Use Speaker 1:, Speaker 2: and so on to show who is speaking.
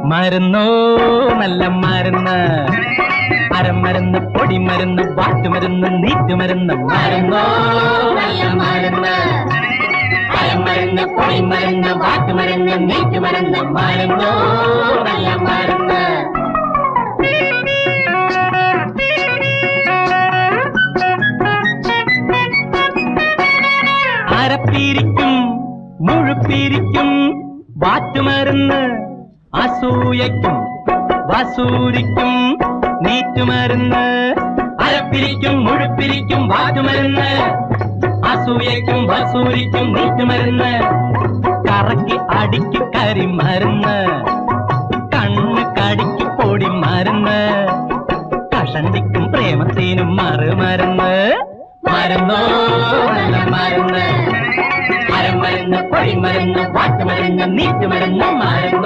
Speaker 1: മരുന്നോ നല്ല മരുന്ന്, അരമരുന്ന്, പൊടിമരുന്ന്, വാട്ടുമരുന്ന്, നീറ്റുമരുന്ന്. മരുന്നോ നല്ല മരുന്ന്, അരമരുന്ന്, പൊടിമരുന്ന്, വാട്ടുമരുന്ന്, നീറ്റുമരുന്ന്. മരുന്നോ നല്ല മരുന്ന്. അരപ്പീരിക്കും മുഴുപ്പീരിക്കും വാറ്റുമരുന്ന്, അസൂയയ്ക്കും വസൂരിക്കും നീറ്റുമരുന്ന്. അരപ്പിരിക്കും മുഴുപ്പിരിക്കും വാറ്റുമരുന്ന്, അസൂയയ്ക്കും വസൂരിക്കും നീറ്റുമരുന്ന്. കറക്കി അടിക്ക് കരിമരുന്ന്, കണ്ണ് കടിക്ക് പൊടിമരുന്ന്, കഷണ്ടിക്കും പ്രേമത്തിനും മറുമരുന്ന്. മരുന്നോ നല്ല മരുന്ന്, അരമരുന്ന്, പൊടിമരുന്ന്, വാട്ടുമരുന്ന്, നീറ്റുമരുന്ന്. മരുന്ന്